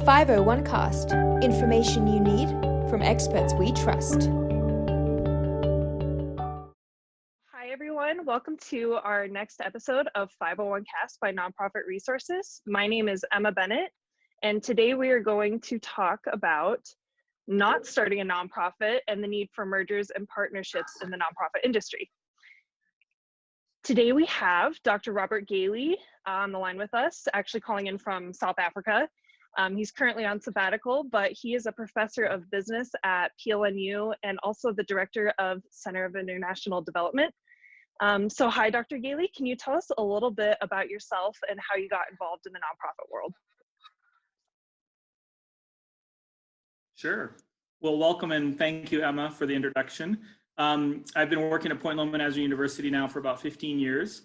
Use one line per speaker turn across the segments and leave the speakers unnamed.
501 Cast. Information you need from experts we trust.
Hi, everyone. Welcome to our next episode of 501 Cast by Nonprofit Resources. My name is Emma Bennett, and today we are going to talk about not starting a nonprofit and the need for mergers and partnerships in the nonprofit industry. Today we have Dr. Robert Gailey on the line with us, actually calling in from South Africa. He's currently on sabbatical, but he is a professor of business at PLNU and also the director of Center of International Development. So hi, Dr. Gailey, can you tell us a little bit about yourself and how you got involved in the nonprofit world?
Sure. Well, welcome and thank you, Emma, for the introduction. I've been working at Point Loma Nazarene University now for about 15 years,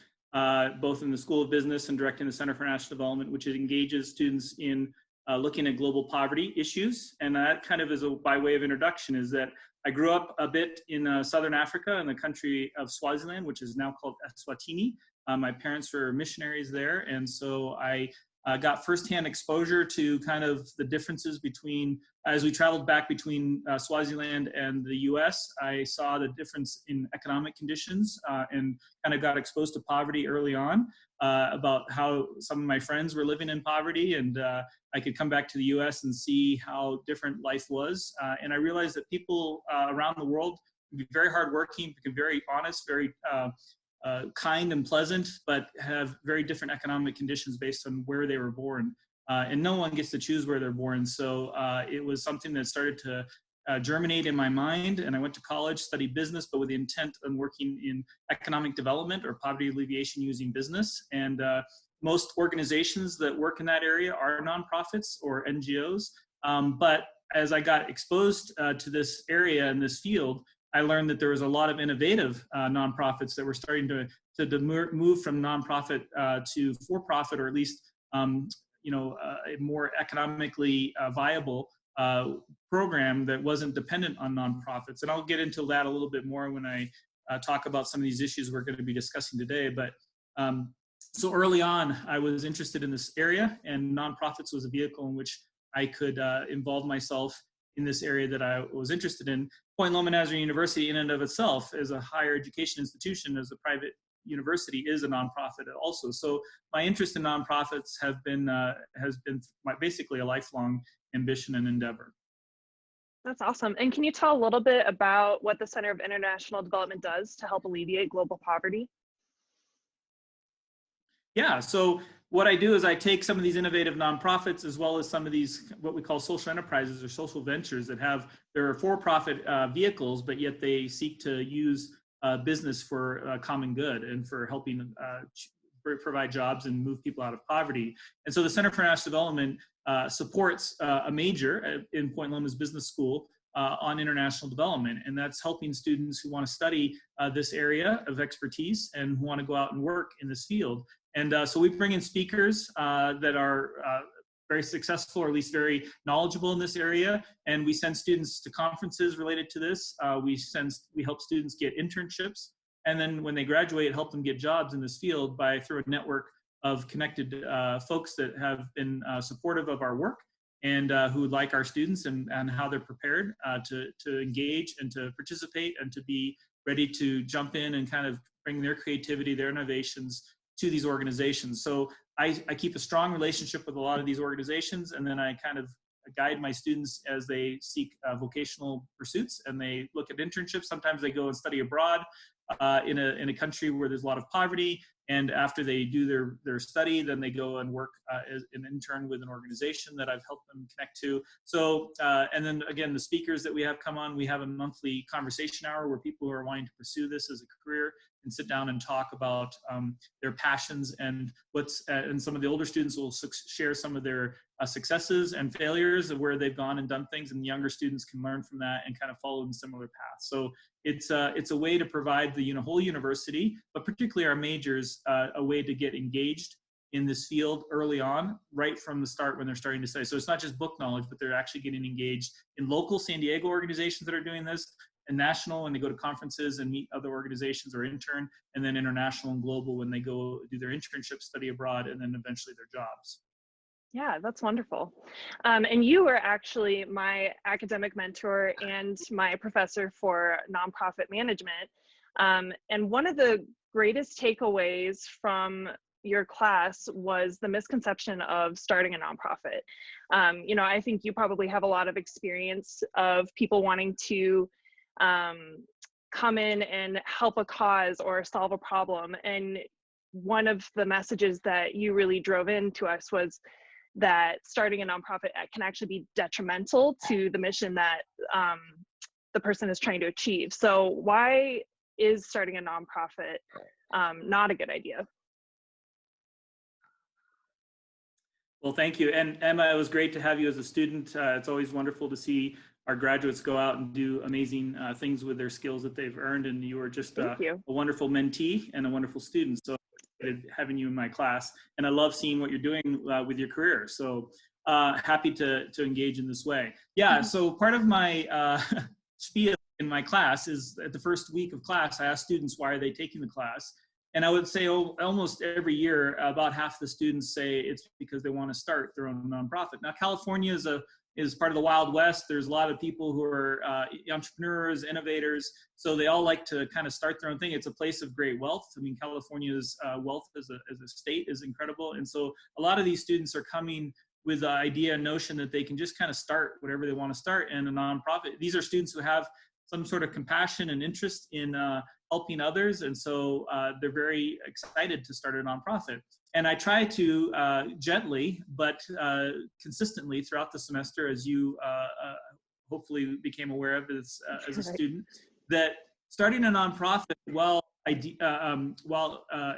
both in the School of Business and directing the Center for International Development, which engages students in looking at global poverty issues. And that kind of is by way of introduction, is that I grew up a bit in Southern Africa in the country of Swaziland, which is now called Eswatini. My parents were missionaries there, and so I got firsthand exposure to kind of the differences between, as we traveled back between Swaziland and the US, I saw the difference in economic conditions and kind of got exposed to poverty early on, about how some of my friends were living in poverty, and I could come back to the US and see how different life was. And I realized that people around the world can be very hardworking, can be very honest, very kind and pleasant, but have very different economic conditions based on where they were born. And no one gets to choose where they're born. So it was something that started to germinate in my mind. And I went to college, studied business, but with the intent on working in economic development or poverty alleviation using business. And most organizations that work in that area are nonprofits or NGOs. But as I got exposed to this area and this field, I learned that there was a lot of innovative nonprofits that were starting to move from nonprofit to for-profit, or at least a more economically viable program that wasn't dependent on nonprofits. And I'll get into that a little bit more when I talk about some of these issues we're going to be discussing today. But so early on, I was interested in this area, and nonprofits was a vehicle in which I could involve myself in this area that I was interested in. Point Loma Nazarene University in and of itself as a higher education institution, as a private university, is a nonprofit also. So my interest in nonprofits has been basically a lifelong ambition and endeavor.
That's awesome. And can you tell a little bit about what the Center of International Development does to help alleviate global poverty?
Yeah, so what I do is I take some of these innovative nonprofits, as well as some of these what we call social enterprises or social ventures that have their for-profit vehicles, but yet they seek to use business for common good and for helping provide jobs and move people out of poverty. And so the Center for International Development supports a major in Point Loma's Business School on international development, and that's helping students who want to study this area of expertise and who want to go out and work in this field. And so we bring in speakers that are very successful, or at least very knowledgeable in this area, and we send students to conferences related to this. We help students get internships, and then when they graduate, help them get jobs in this field through a network of connected folks that have been supportive of our work and who like our students and how they're prepared to engage and to participate and to be ready to jump in and kind of bring their creativity, their innovations to these organizations. So I keep a strong relationship with a lot of these organizations, and then I kind of guide my students as they seek vocational pursuits and they look at internships. Sometimes they go and study abroad in a country where there's a lot of poverty, and after they do their study, then they go and work as an intern with an organization that I've helped them connect to. So, and then again, the speakers that we have come on, we have a monthly conversation hour where people who are wanting to pursue this as a career and sit down and talk about their passions and and some of the older students will share some of their successes and failures of where they've gone and done things, and younger students can learn from that and kind of follow in similar paths. So it's a way to provide the whole university, but particularly our majors, a way to get engaged in this field early on, right from the start when they're starting to study. So it's not just book knowledge, but they're actually getting engaged in local San Diego organizations that are doing this, and national when they go to conferences and meet other organizations or intern, and then international and global when they go do their internship, study abroad, and then eventually their jobs.
Yeah, that's wonderful. And you were actually my academic mentor and my professor for nonprofit management. And one of the greatest takeaways from your class was the misconception of starting a nonprofit. I think you probably have a lot of experience of people wanting to come in and help a cause or solve a problem. And one of the messages that you really drove into us was that starting a nonprofit can actually be detrimental to the mission that the person is trying to achieve. So why is starting a nonprofit not a good idea?
Well, thank you. And Emma, it was great to have you as a student. It's always wonderful to see our graduates go out and do amazing things with their skills that they've earned. And you were just a wonderful mentee and a wonderful student. So having you in my class, and I love seeing what you're doing with your career. So happy to engage in this way. Yeah, so part of my spiel in my class is at the first week of class, I ask students, why are they taking the class? And I would say almost every year, about half the students say it's because they want to start their own nonprofit. Now, California is part of the Wild West. There's a lot of people who are entrepreneurs, innovators, so they all like to kind of start their own thing. It's a place of great wealth. I mean, California's wealth as a state is incredible. And so a lot of these students are coming with the idea and notion that they can just kind of start whatever they want to start in a nonprofit. These are students who have some sort of compassion and interest in helping others. And so they're very excited to start a nonprofit. And I try to gently, but consistently throughout the semester, as you hopefully became aware of as a student, that starting a nonprofit, while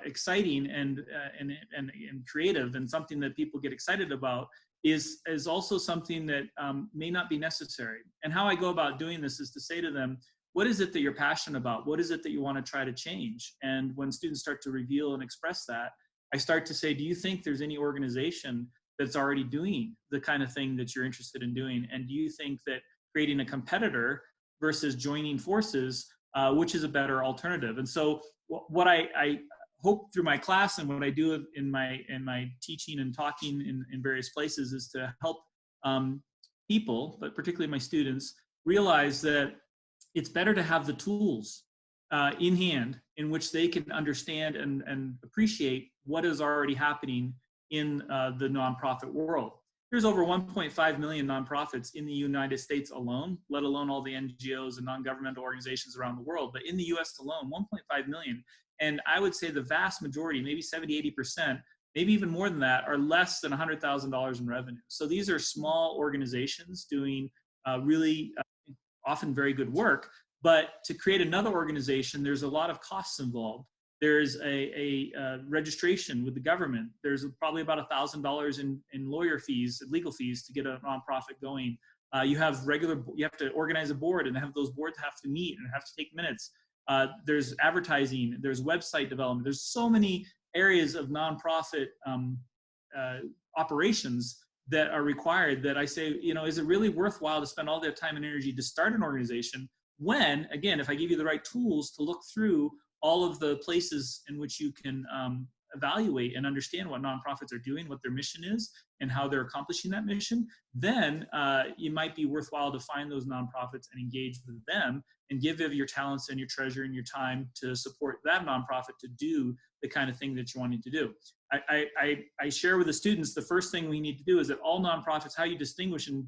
exciting and creative and something that people get excited about, is also something that may not be necessary. And how I go about doing this is to say to them, what is it that you're passionate about? What is it that you want to try to change? And when students start to reveal and express that, I start to say, do you think there's any organization that's already doing the kind of thing that you're interested in doing? And do you think that creating a competitor versus joining forces, which is a better alternative? And so what I hope through my class and what I do in my teaching and talking in various places is to help people, but particularly my students, realize that it's better to have the tools in hand in which they can understand and appreciate what is already happening in the nonprofit world. There's over 1.5 million nonprofits in the United States alone, let alone all the NGOs and non-governmental organizations around the world. But in the US alone, 1.5 million. And I would say the vast majority, maybe 70, 80%, maybe even more than that, are less than $100,000 in revenue. So these are small organizations doing really often very good work. But to create another organization, there's a lot of costs involved. There's a registration with the government. There's probably about $1,000 in lawyer fees, legal fees, to get a nonprofit going. You have to organize a board, and have those boards have to meet and have to take minutes. There's advertising, there's website development. There's so many areas of nonprofit operations that are required that I say, is it really worthwhile to spend all that time and energy to start an organization when, again, if I give you the right tools to look through all of the places in which you can evaluate and understand what nonprofits are doing, what their mission is, and how they're accomplishing that mission, then it might be worthwhile to find those nonprofits and engage with them and give of your talents and your treasure and your time to support that nonprofit to do the kind of thing that you're wanting to do. I share with the students, the first thing we need to do is that all nonprofits, how you distinguish and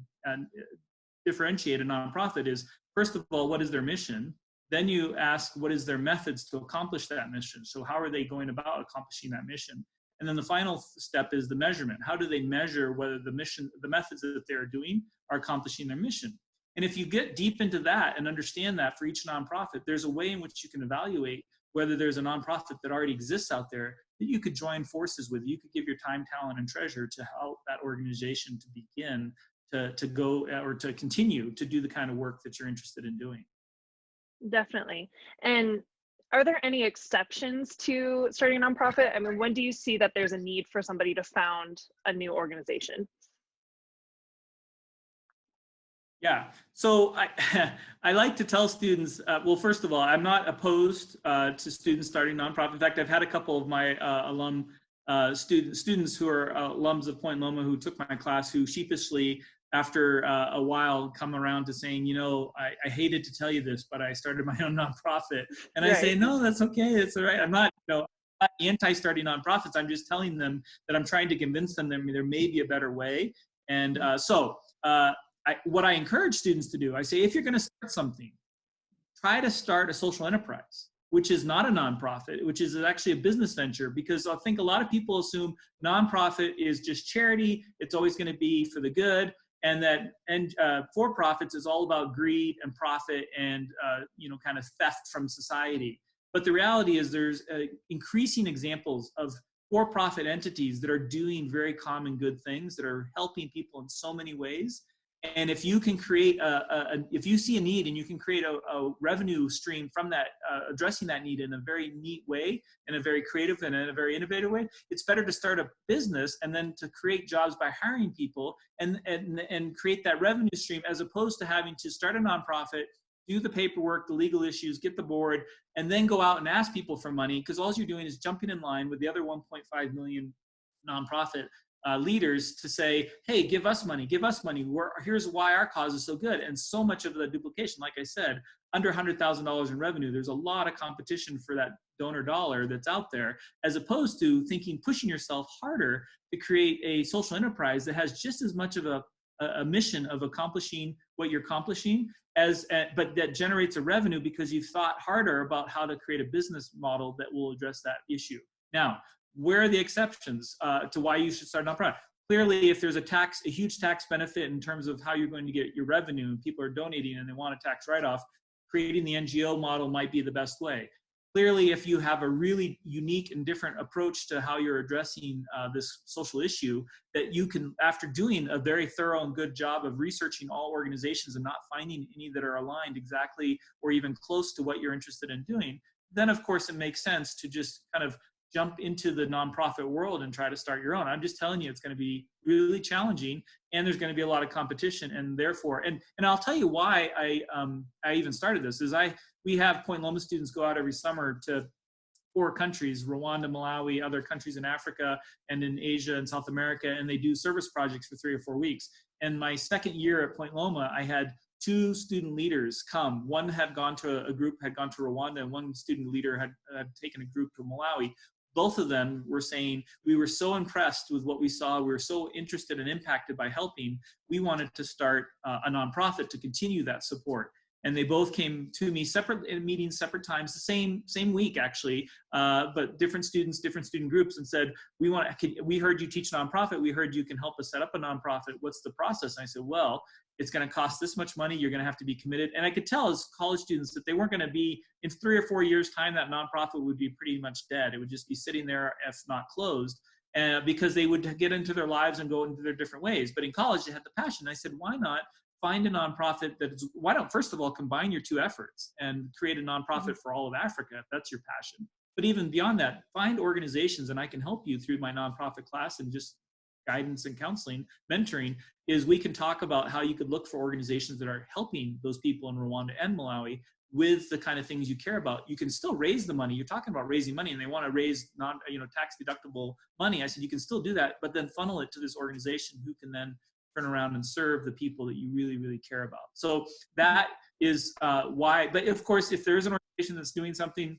differentiate a nonprofit is, first of all, what is their mission? Then you ask, what is their methods to accomplish that mission? So how are they going about accomplishing that mission? And then the final step is the measurement. How do they measure whether the methods that they're doing are accomplishing their mission? And if you get deep into that and understand that for each nonprofit, there's a way in which you can evaluate whether there's a nonprofit that already exists out there that you could join forces with. You could give your time, talent, and treasure to help that organization to begin to go or to continue to do the kind of work that you're interested in doing.
Definitely. And are there any exceptions to starting a nonprofit? I mean, when do you see that there's a need for somebody to found a new organization?
Yeah, so I like to tell students, well, first of all, I'm not opposed to students starting nonprofit. In fact, I've had a couple of my alum students who are alums of Point Loma who took my class, who sheepishly, after a while, come around to saying, you know, I hated to tell you this, but I started my own nonprofit. And I say, no, that's okay. It's all right. I'm not, you know, I'm not anti-starting nonprofits. I'm just telling them that I'm trying to convince them that there may be a better way. And what I encourage students to do, I say, if you're going to start something, try to start a social enterprise, which is not a nonprofit, which is actually a business venture, because I think a lot of people assume nonprofit is just charity. It's always going to be for the good. And that for-profits is all about greed and profit and you know, kind of theft from society. But the reality is there's increasing examples of for-profit entities that are doing very common good things, that are helping people in so many ways. And if you can create if you see a need and you can create a revenue stream from that, addressing that need in a very neat way, in a very creative and in a very innovative way, it's better to start a business and then to create jobs by hiring people and create that revenue stream, as opposed to having to start a nonprofit, do the paperwork, the legal issues, get the board, and then go out and ask people for money, because all you're doing is jumping in line with the other 1.5 million nonprofit leaders to say, hey, give us money. Here's why our cause is so good. And so much of the duplication, like I said, under $100,000 in revenue, there's a lot of competition for that donor dollar that's out there, as opposed to pushing yourself harder to create a social enterprise that has just as much of a mission of accomplishing what you're accomplishing, but that generates a revenue because you've thought harder about how to create a business model that will address that issue. Now, where are the exceptions to why you should start a nonprofit? Clearly, if there's a huge tax benefit in terms of how you're going to get your revenue, and people are donating and they want a tax write-off, creating the NGO model might be the best way. Clearly, if you have a really unique and different approach to how you're addressing this social issue, that you can, after doing a very thorough and good job of researching all organizations and not finding any that are aligned exactly or even close to what you're interested in doing, then of course it makes sense to just kind of jump into the nonprofit world and try to start your own. I'm just telling you, it's going to be really challenging, and there's going to be a lot of competition, and therefore, and I'll tell you why I even started this is we have Point Loma students go out every summer to 4 countries, Rwanda, Malawi, other countries in Africa and in Asia and South America, and they do service projects for 3 or 4 weeks. And my second year at Point Loma, I had 2 student leaders come. One had gone to Rwanda, and one student leader had taken a group to Malawi. Both of them were saying, we were so impressed with what we saw. We were so interested and impacted by helping. We wanted to start a nonprofit to continue that support. And they both came to me in meetings, separate times, the same week actually, but different students, different student groups, and said, we heard you teach nonprofit. We heard you can help us set up a nonprofit. What's the process? And I said, well, it's going to cost this much money. You're going to have to be committed. And I could tell as college students that they weren't going to be, in 3 or 4 years' time, that nonprofit would be pretty much dead. It would just be sitting there, if not closed, because they would get into their lives and go into their different ways. But in college, they had the passion. I said, why not find a nonprofit why don't, first of all, combine your 2 efforts and create a nonprofit for all of Africa, if that's your passion. But even beyond that, find organizations, and I can help you through my nonprofit class and just guidance and counseling, mentoring, is we can talk about how you could look for organizations that are helping those people in Rwanda and Malawi with the kind of things you care about. You can still raise the money. You're talking about raising money, and they want to raise tax deductible money. I said, you can still do that, but then funnel it to this organization who can then turn around and serve the people that you really, really care about. So that is why, but of course, if there is an organization that's doing something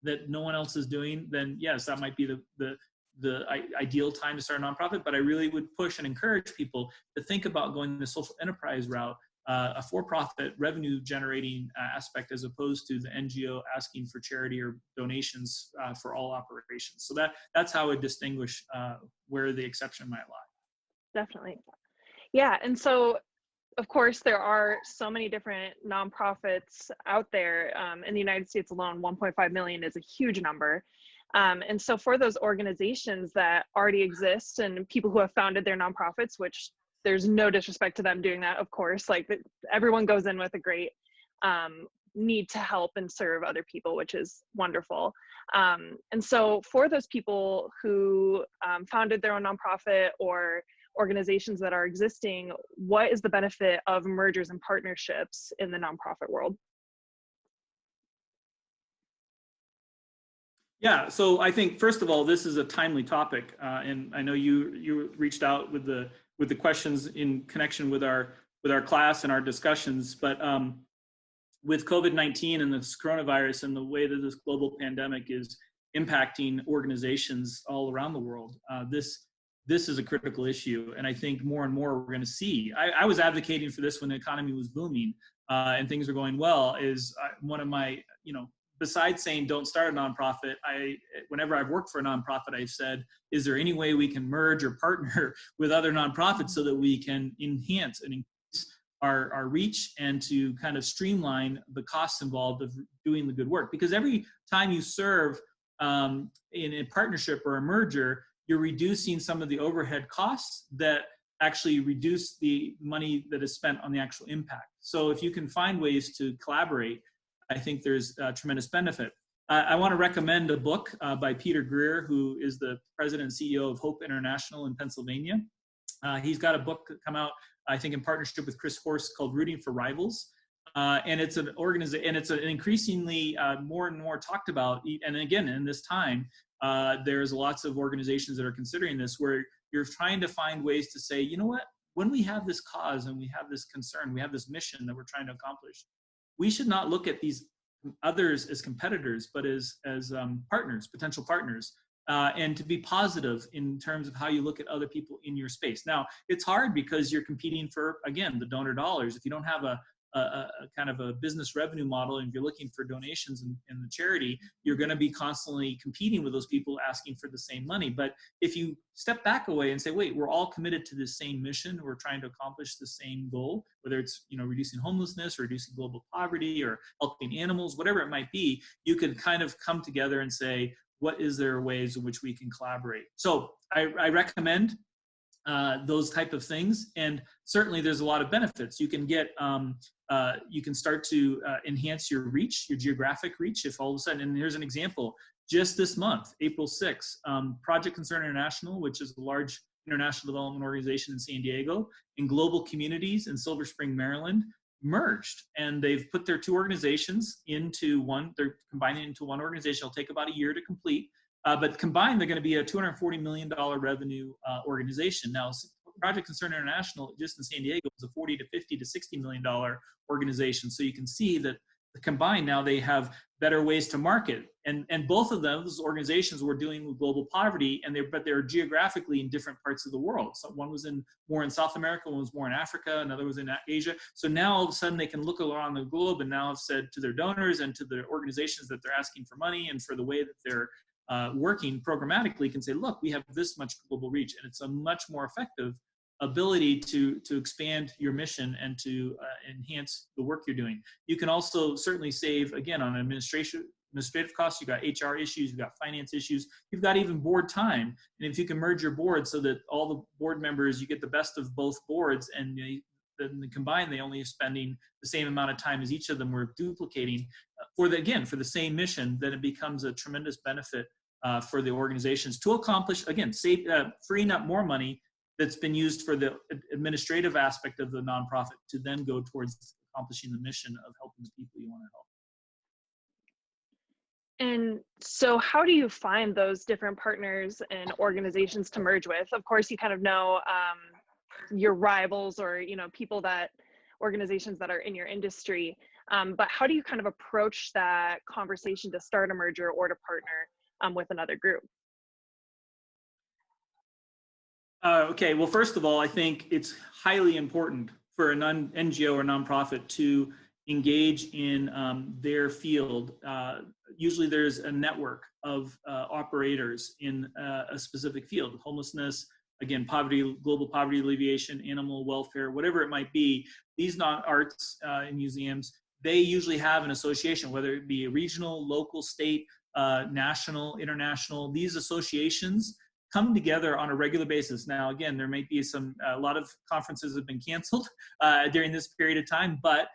that no one else is doing, then yes, that might be the ideal time to start a nonprofit. But I really would push and encourage people to think about going the social enterprise route, a for-profit revenue generating aspect, as opposed to the NGO asking for charity or donations for all operations. So that's how I would distinguish where the exception might lie.
Definitely. Yeah. And so, of course, there are so many different nonprofits out there. In the United States alone, 1.5 million is a huge number. And so for those organizations that already exist and people who have founded their nonprofits, which there's no disrespect to them doing that, of course, like everyone goes in with a great need to help and serve other people, which is wonderful. And so for those people who founded their own nonprofit or organizations that are existing, what is the benefit of mergers and partnerships in the nonprofit world?
Yeah, so I think first of all, this is a timely topic, and I know you reached out with the questions in connection with our class and our discussions. But with COVID-19 and this coronavirus and the way that this global pandemic is impacting organizations all around the world, this is a critical issue, and I think more and more we're going to see. I was advocating for this when the economy was booming and things were going well. One of my, besides saying don't start a nonprofit, whenever I've worked for a nonprofit, I've said, is there any way we can merge or partner with other nonprofits so that we can enhance and increase our reach and to kind of streamline the costs involved of doing the good work? Because every time you serve in a partnership or a merger, you're reducing some of the overhead costs that actually reduce the money that is spent on the actual impact. So if you can find ways to collaborate, I think there's tremendous benefit. I want to recommend a book by Peter Greer, who is the president and CEO of Hope International in Pennsylvania. He's got a book come out, I think, in partnership with Chris Horst, called Rooting for Rivals. And it's an organization, and it's an increasingly more and more talked about. And again, in this time, there's lots of organizations that are considering this, where you're trying to find ways to say, you know what, when we have this cause and we have this concern, we have this mission that we're trying to accomplish, we should not look at these others as competitors, but as partners, potential partners, and to be positive in terms of how you look at other people in your space. Now, it's hard because you're competing for, again, the donor dollars. If you don't have a kind of a business revenue model, and if you're looking for donations in the charity, you're going to be constantly competing with those people asking for the same money. But if you step back away and say, wait, we're all committed to the same mission, we're trying to accomplish the same goal, whether it's reducing homelessness or reducing global poverty or helping animals, whatever it might be, you can kind of come together and say, what is there ways in which we can collaborate? So I recommend those type of things, and certainly there's a lot of benefits. You can get you can start to enhance your reach, your geographic reach, if all of a sudden, and here's an example, just this month, April 6th, Project Concern International, which is a large international development organization in San Diego, and Global Communities in Silver Spring, Maryland, merged, and they've put their two organizations into one. They're combining into one organization. It'll take about a year to complete. But combined, they're going to be a $240 million revenue organization. Now, Project Concern International, just in San Diego, is a $40 to $50 to $60 million organization. So you can see that combined now they have better ways to market. And both of those organizations were dealing with global poverty, but they're geographically in different parts of the world. So one was more in South America, one was more in Africa, another was in Asia. So now all of a sudden they can look around the globe and now have said to their donors and to the organizations that they're asking for money and for the way that they're working programmatically, can say, look, we have this much global reach, and it's a much more effective ability to expand your mission and to enhance the work you're doing. You can also certainly save, again, on administrative costs. You've got HR issues, you've got finance issues, you've got even board time. And if you can merge your board so that all the board members, you get the best of both boards, and then combined, they only are spending the same amount of time as each of them were duplicating for the same mission, then it becomes a tremendous benefit for the organizations to accomplish, again, freeing up more money that's been used for the administrative aspect of the nonprofit to then go towards accomplishing the mission of helping the people you want to help.
And so how do you find those different partners and organizations to merge with? Of course, you kind of know your rivals or organizations that are in your industry, but how do you kind of approach that conversation to start a merger or to partner with another group?
Okay, well, first of all, I think it's highly important for an NGO or nonprofit to engage in their field. Usually there's a network of operators in a specific field: homelessness, again, poverty, global poverty alleviation, animal welfare, whatever it might be. These arts and museums, they usually have an association, whether it be a regional, local, state, national, international. These associations come together on a regular basis. Now, again, there might be a lot of conferences have been canceled during this period of time, but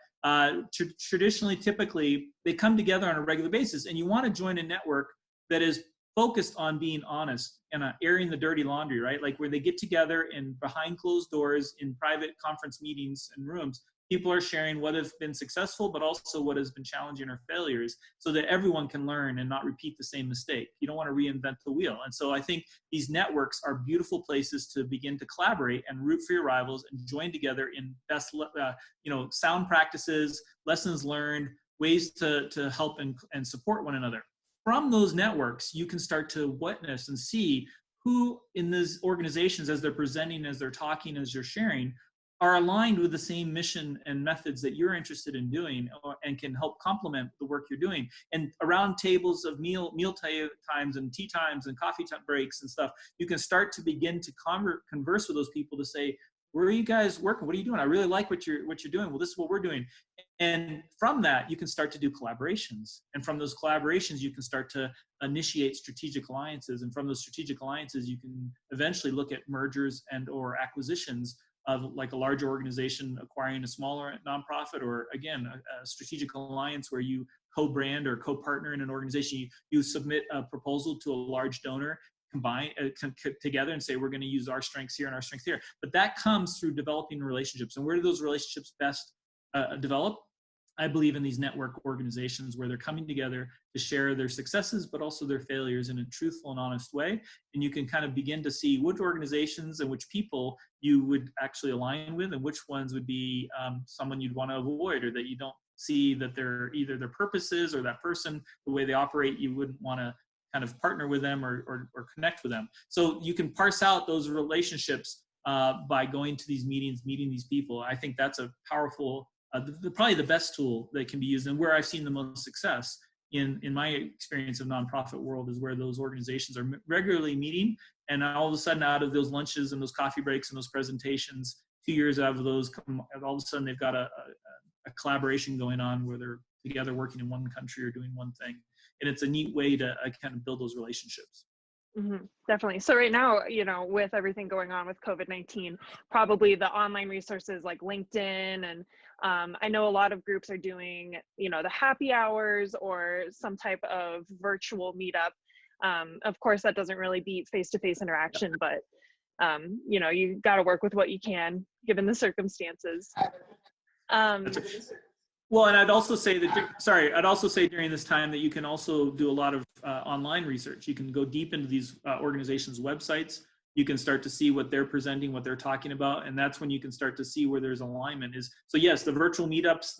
traditionally, typically, they come together on a regular basis, and you want to join a network that is focused on being honest and airing the dirty laundry, right? Like where they get together and behind closed doors in private conference meetings and rooms People are sharing what has been successful, but also what has been challenging or failures, so that everyone can learn and not repeat the same mistake. You don't want to reinvent the wheel. And so I think these networks are beautiful places to begin to collaborate and root for your rivals and join together in best, sound practices, lessons learned, ways to help and support one another. From those networks, you can start to witness and see who in these organizations, as they're presenting, as they're talking, as you're sharing, are aligned with the same mission and methods that you're interested in doing, and can help complement the work you're doing. And around tables of meal times and tea times and coffee time breaks and stuff, you can start to begin to converse with those people to say, where are you guys working? What are you doing? I really like what you're doing. Well, this is what we're doing. And from that, you can start to do collaborations. And from those collaborations, you can start to initiate strategic alliances. And from those strategic alliances, you can eventually look at mergers and or acquisitions of like a larger organization acquiring a smaller nonprofit, or again, a strategic alliance where you co-brand or co-partner in an organization. You submit a proposal to a large donor, combine together and say, we're going to use our strengths here and our strengths here. But that comes through developing relationships. And where do those relationships best develop? I believe in these network organizations where they're coming together to share their successes, but also their failures in a truthful and honest way. And you can kind of begin to see which organizations and which people you would actually align with, and which ones would be someone you'd want to avoid, or that you don't see that they're either their purposes or that person, the way they operate, you wouldn't want to kind of partner with them or connect with them. So you can parse out those relationships by going to these meetings, meeting these people. I think that's a powerful, probably the best tool that can be used, and where I've seen the most success in my experience of nonprofit world is where those organizations are regularly meeting, and all of a sudden out of those lunches and those coffee breaks and those presentations, 2 years out of those, all of a sudden they've got a collaboration going on where they're together working in one country or doing one thing. And it's a neat way to kind of build those relationships.
Mm-hmm, definitely. So right now, with everything going on with COVID-19, probably the online resources like LinkedIn, and I know a lot of groups are doing, the happy hours or some type of virtual meetup. Of course, that doesn't really beat face-to-face interaction, but you got to work with what you can given the circumstances.
Well, and I'd also say during this time that you can also do a lot of online research. You can go deep into these organizations' websites. You can start to see what they're presenting, what they're talking about, and that's when you can start to see where there's alignment. So yes, the virtual meetups,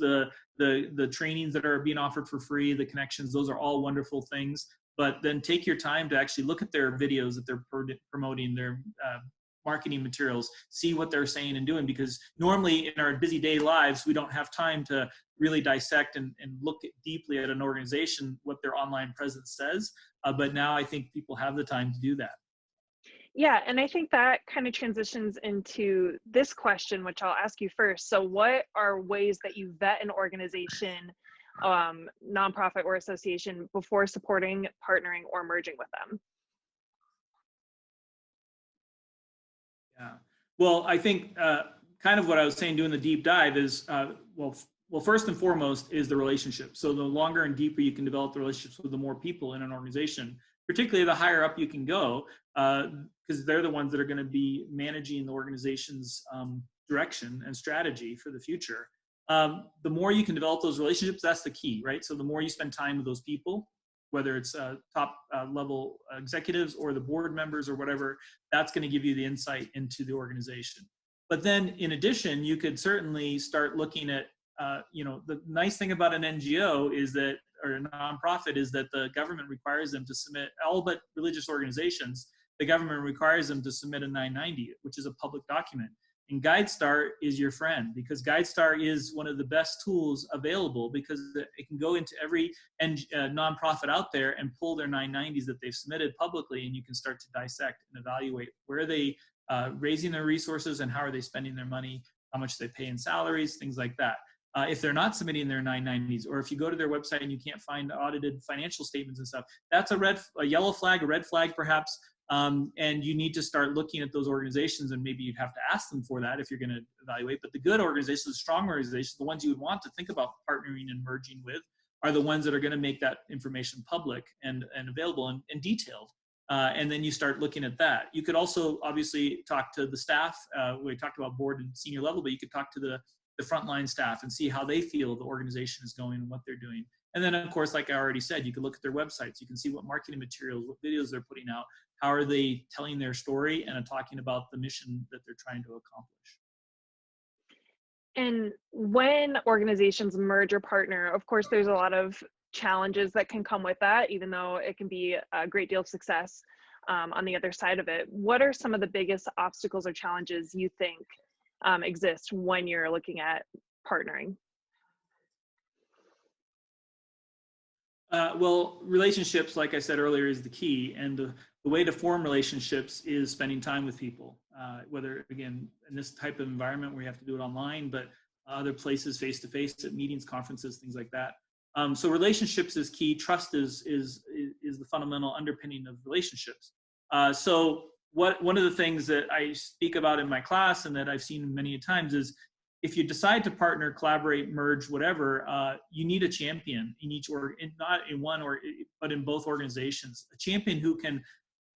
the trainings that are being offered for free, the connections, those are all wonderful things. But then take your time to actually look at their videos that they're promoting, their marketing materials, see what they're saying and doing, because normally in our busy day lives, we don't have time to really dissect and look deeply at an organization, what their online presence says. But now I think people have the time to do that.
Yeah, and I think that kind of transitions into this question, which I'll ask you first. So what are ways that you vet an organization, nonprofit or association, before supporting, partnering, or merging with them?
Yeah. Well, I think kind of what I was saying doing the deep dive is, well, first and foremost is the relationship. So the longer and deeper you can develop the relationships with the more people in an organization, particularly the higher up you can go, because they're the ones that are going to be managing the organization's direction and strategy for the future. The more you can develop those relationships, that's the key, right? So the more you spend time with those people, whether it's top level executives or the board members or whatever, that's going to give you the insight into the organization. But then in addition, you could certainly start looking at, the nice thing about an NGO is that, or a nonprofit, is that the government requires them to submit, all but religious organizations, the government requires them to submit a 990, which is a public document. And GuideStar is your friend, because GuideStar is one of the best tools available, because it can go into every nonprofit out there and pull their 990s that they've submitted publicly, and you can start to dissect and evaluate where are they raising their resources and how are they spending their money, how much they pay in salaries, things like that. If they're not submitting their 990s, or if you go to their website and you can't find audited financial statements and stuff, that's a yellow flag, a red flag perhaps. And you need to start looking at those organizations, and maybe you'd have to ask them for that if you're going to evaluate. But the good organizations, the strong organizations, the ones you would want to think about partnering and merging with, are the ones that are going to make that information public and available and detailed. And then you start looking at that. You could also obviously talk to the staff. We talked about board and senior level, but you could talk to the the frontline staff and see how they feel the organization is going and what they're doing. And then, of course, like I already said, you can look at their websites. You can see what marketing materials, what videos they're putting out, how are they telling their story and talking about the mission that they're trying to accomplish.
And when organizations merge or partner, of course, there's a lot of challenges that can come with that, even though it can be a great deal of success on the other side of it. What are some of the biggest obstacles or challenges you think exist when you're looking at partnering?
Well, relationships, like I said earlier, is the key. And the way to form relationships is spending time with people, whether, again, in this type of environment where you have to do it online, but other places, face-to-face, at meetings, conferences, things like that. So relationships is key. Trust is the fundamental underpinning of relationships. So one of the things that I speak about in my class and that I've seen many times is if you decide to partner, collaborate, merge, whatever, you need a champion in each not in one but in both organizations. A champion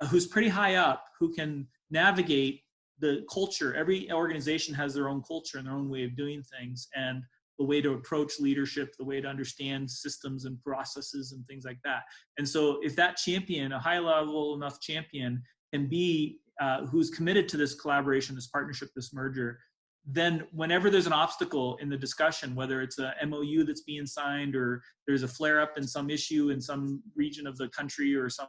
who's pretty high up, who can navigate the culture. Every organization has their own culture and their own way of doing things, and the way to approach leadership, the way to understand systems and processes and things like that. And so if that champion, a high level enough champion, can be who's committed to this collaboration, this partnership, this merger, then whenever there's an obstacle in the discussion, whether it's a MOU that's being signed or there's a flare up in some issue in some region of the country or some,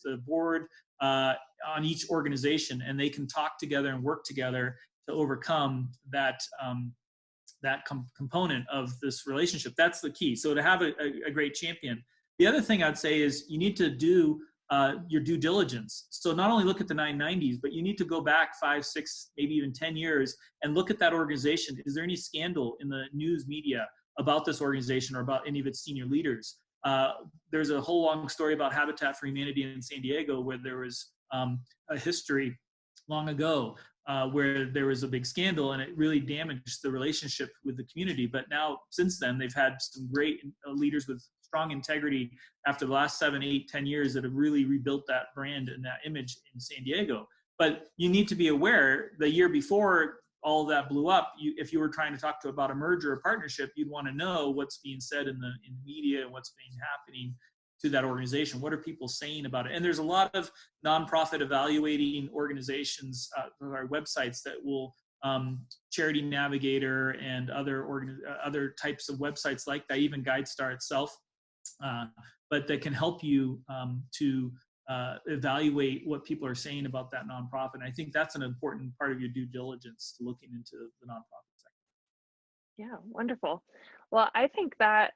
the board on each organization, and they can talk together and work together to overcome that component of this relationship. That's the key. So to have a great champion. The other thing I'd say is you need to do your due diligence. So not only look at the 990s, but you need to go back 5, 6, maybe even 10 years and look at that organization. Is there any scandal in the news media about this organization or about any of its senior leaders? There's a whole long story about Habitat for Humanity in San Diego where there was a history long ago where there was a big scandal and it really damaged the relationship with the community. But now, since then, they've had some great leaders with strong integrity after the last 7, 8, 10 years that have really rebuilt that brand and that image in San Diego. But you need to be aware the year before all that blew up, if you were trying to talk about a merger or partnership, you'd want to know what's being said in the media and what's being happening to that organization. What are people saying about it? And there's a lot of nonprofit evaluating organizations or websites that will Charity Navigator and other types of websites like that, even GuideStar itself, but that can help you to evaluate what people are saying about that nonprofit. And I think that's an important part of your due diligence to looking into the nonprofit sector.
Yeah, wonderful. Well, I think that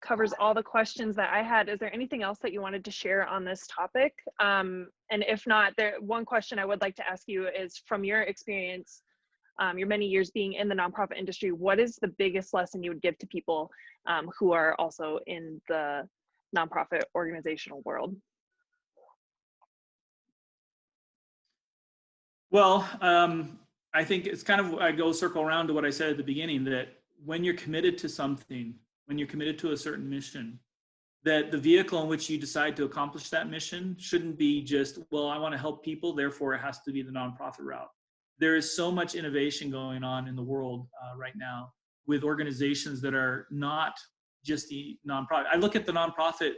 covers all the questions that I had. Is there anything else that you wanted to share on this topic? And if not, one question I would like to ask you is, from your experience, your many years being in the nonprofit industry, what is the biggest lesson you would give to people who are also in the nonprofit organizational world?
Well, I think it's kind of, I go circle around to what I said at the beginning, that when you're committed to something, when you're committed to a certain mission, that the vehicle in which you decide to accomplish that mission shouldn't be just, well, I want to help people, therefore it has to be the nonprofit route. There is so much innovation going on in the world right now with organizations that are not just the nonprofit. I look at the nonprofit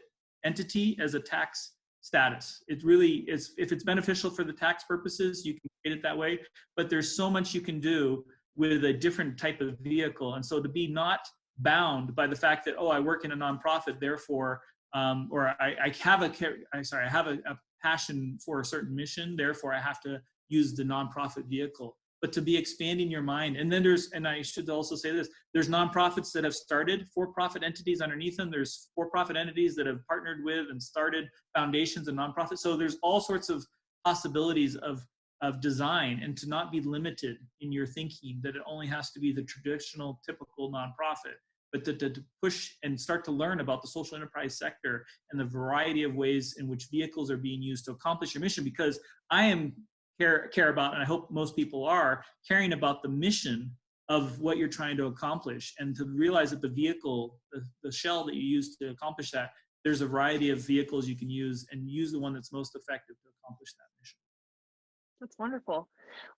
entity as a tax status. It really is, if it's beneficial for the tax purposes, you can create it that way, but there's so much you can do with a different type of vehicle. And so to be not bound by the fact that, oh, I work in a nonprofit, therefore, or I have a passion for a certain mission, therefore I have to use the nonprofit vehicle. But to be expanding your mind, and then and I should also say this, there's nonprofits that have started for-profit entities underneath them. There's for-profit entities that have partnered with and started foundations and nonprofits. So there's all sorts of possibilities of design, and to not be limited in your thinking that it only has to be the traditional, typical nonprofit, but to push and start to learn about the social enterprise sector and the variety of ways in which vehicles are being used to accomplish your mission. Because I care about, and I hope most people are, caring about the mission of what you're trying to accomplish, and to realize that the vehicle, the shell that you use to accomplish that, there's a variety of vehicles you can use, and use the one that's most effective to accomplish that mission.
That's wonderful.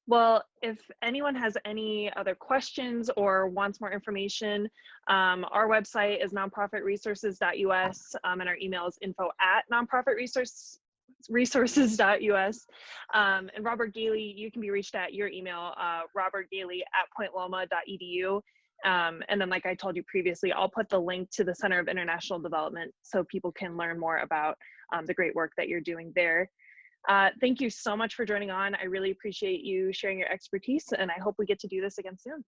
Well, if anyone has any other questions or wants more information, our website is nonprofitresources.us, and our email is info@nonprofitresources.us. And Robert Gailey, you can be reached at your email, robertgailey@pointloma.edu. And then, like I told you previously, I'll put the link to the Center of International Development so people can learn more about the great work that you're doing there. Thank you so much for joining on. I really appreciate you sharing your expertise, and I hope we get to do this again soon.